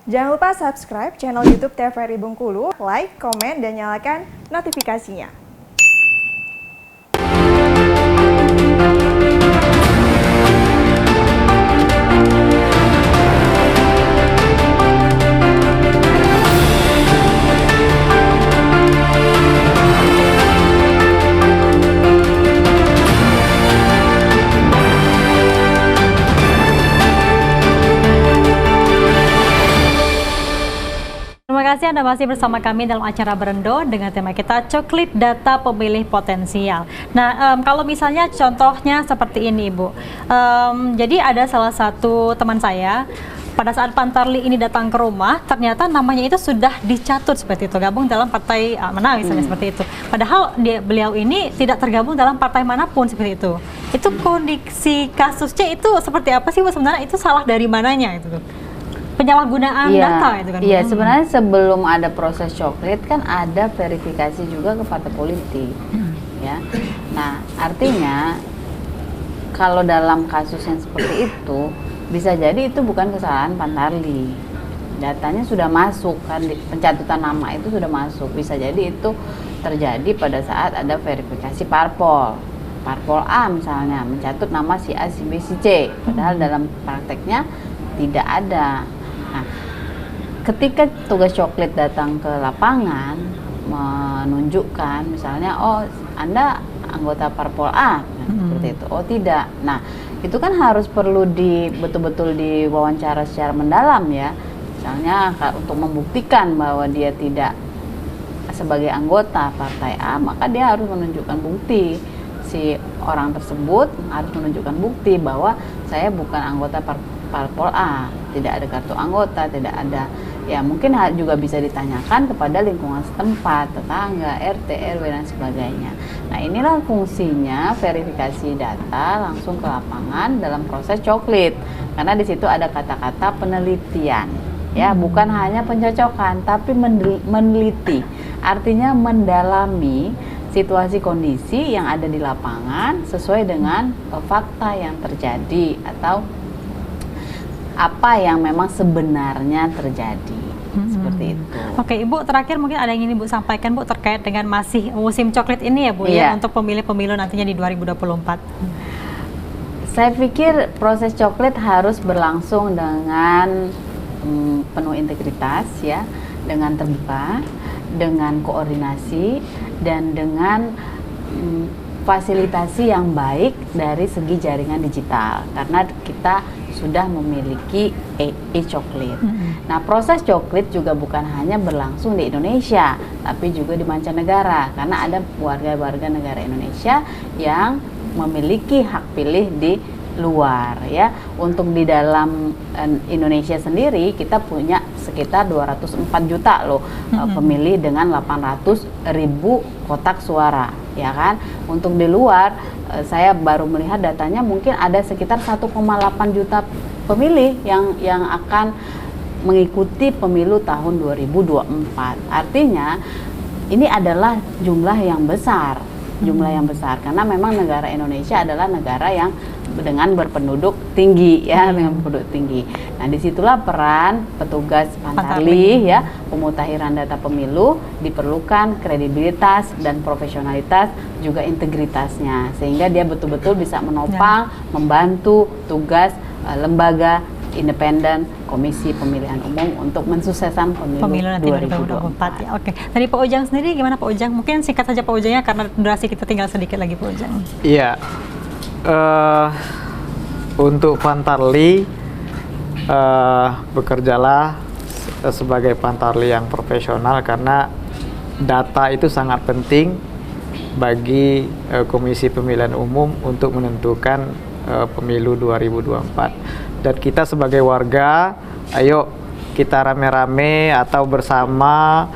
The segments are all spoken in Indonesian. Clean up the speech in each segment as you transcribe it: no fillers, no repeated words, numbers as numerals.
Jangan lupa subscribe channel YouTube TVRI Bengkulu, like, komen, dan nyalakan notifikasinya. Terima kasih Anda masih bersama kami dalam acara Berendo dengan tema kita Coklit Data Pemilih Potensial. Nah, kalau misalnya contohnya seperti ini Ibu, jadi ada salah satu teman saya pada saat Pantarli ini datang ke rumah, ternyata namanya itu sudah dicatut seperti itu, gabung dalam partai mana misalnya seperti itu. Padahal beliau ini tidak tergabung dalam partai manapun seperti itu. Itu kondisi kasusnya itu seperti apa sih Bu sebenarnya? Itu salah dari mananya itu tuh? Penyalahgunaan data itu kan? Iya, sebenarnya sebelum ada proses coklit kan ada verifikasi juga ke partai politik, ya. Nah, artinya kalau dalam kasus yang seperti itu bisa jadi itu bukan kesalahan Pantarli. Datanya sudah masuk kan, pencatutan nama itu sudah masuk. Bisa jadi itu terjadi pada saat ada verifikasi parpol. Parpol A misalnya mencatut nama si A, si B, si C, padahal dalam prakteknya tidak ada. Nah, ketika tugas coklit datang ke lapangan menunjukkan misalnya, oh Anda anggota Parpol A, seperti itu. Oh tidak. Nah, itu kan harus perlu betul-betul diwawancara secara mendalam ya. Misalnya untuk membuktikan bahwa dia tidak sebagai anggota Partai A, maka dia harus menunjukkan bukti. Si orang tersebut harus menunjukkan bukti bahwa saya bukan anggota Parpol A, tidak ada kartu anggota, tidak ada, ya mungkin juga bisa ditanyakan kepada lingkungan setempat, tetangga, RT, RW dan sebagainya. Nah, inilah fungsinya verifikasi data langsung ke lapangan dalam proses coklit, karena di situ ada kata-kata penelitian, ya bukan hanya pencocokan, tapi meneliti, artinya mendalami situasi kondisi yang ada di lapangan sesuai dengan fakta yang terjadi atau apa yang memang sebenarnya terjadi, seperti itu. Oke, Ibu, terakhir mungkin ada yang ingin Ibu sampaikan Bu terkait dengan masih musim coklit ini ya Bu ya, untuk pemilih-pemilu nantinya di 2024. Saya pikir proses coklit harus berlangsung dengan penuh integritas ya, dengan terbuka, dengan koordinasi dan dengan fasilitasi yang baik dari segi jaringan digital, karena kita sudah memiliki e-coklit. Nah, proses coklit juga bukan hanya berlangsung di Indonesia, tapi juga di mancanegara, karena ada warga-warga negara Indonesia yang memiliki hak pilih di luar ya. Untuk di dalam Indonesia sendiri kita punya sekitar 204 juta loh pemilih dengan 800.000 kotak suara, ya kan. Untuk di luar saya baru melihat datanya, mungkin ada sekitar 1,8 juta pemilih yang akan mengikuti pemilu tahun 2024. Artinya ini adalah jumlah yang besar, karena memang negara Indonesia adalah negara yang dengan berpenduduk tinggi ya, dengan berpenduduk tinggi. Nah, disitulah peran petugas Pantarli ya, pemutakhiran data pemilu diperlukan kredibilitas dan profesionalitas, juga integritasnya, sehingga dia betul-betul bisa menopang, membantu tugas lembaga independen Komisi Pemilihan Umum untuk mensukseskan pemilu nanti 2024 ya. Oke. Dari Pak Ujang sendiri gimana Pak Ujang? Mungkin singkat saja Pak Ujangnya karena durasi kita tinggal sedikit lagi Pak Ujang. Iya. Untuk Pantarli bekerjalah sebagai Pantarli yang profesional, karena data itu sangat penting bagi Komisi Pemilihan Umum untuk menentukan pemilu 2024. Dan kita sebagai warga, ayo kita rame-rame atau bersama,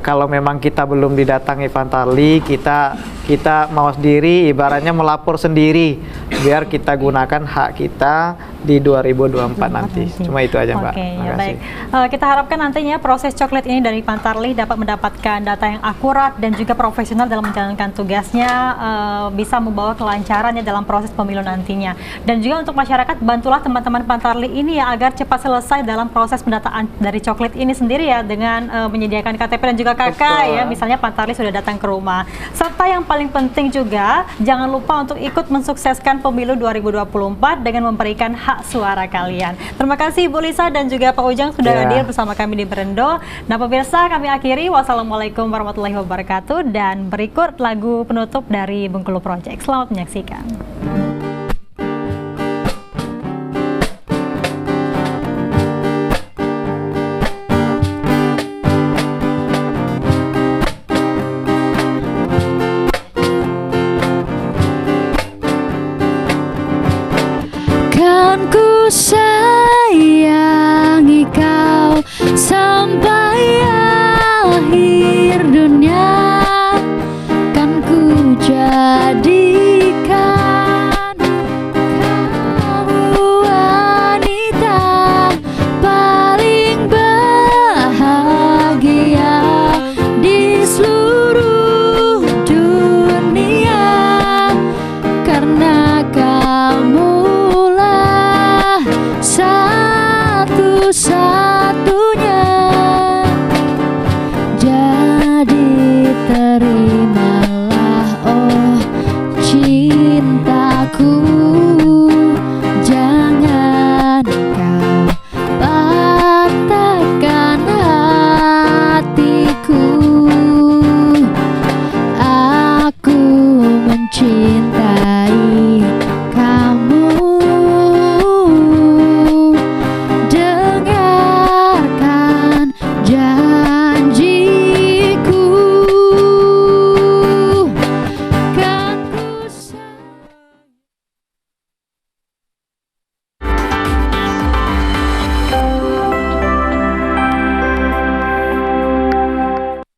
kalau memang kita belum didatangi Pantarli, kita kita mau sendiri, ibaratnya melapor sendiri, biar kita gunakan hak kita di 2024 nanti. Cuma itu aja, Mbak. Oke, Terima ya kasih. baik. Kita harapkan nantinya proses coklit ini dari Pantarlih dapat mendapatkan data yang akurat dan juga profesional dalam menjalankan tugasnya, bisa membawa kelancaran ya dalam proses pemilu nantinya. Dan juga untuk masyarakat, bantulah teman-teman Pantarlih ini ya agar cepat selesai dalam proses pendataan dari coklit ini sendiri ya, dengan menyediakan KTP dan juga KK ya, misalnya Pantarlih sudah datang ke rumah. Serta yang paling penting juga, jangan lupa untuk ikut mensukseskan pemilu 2024 dengan memberikan hak suara kalian. Terima kasih Ibu Lisa dan juga Pak Ujang sudah hadir bersama kami di Berendo. Nah pemirsa, kami akhiri. Wassalamualaikum warahmatullahi wabarakatuh. Dan berikut lagu penutup dari Bengkulu Project. Selamat menyaksikan.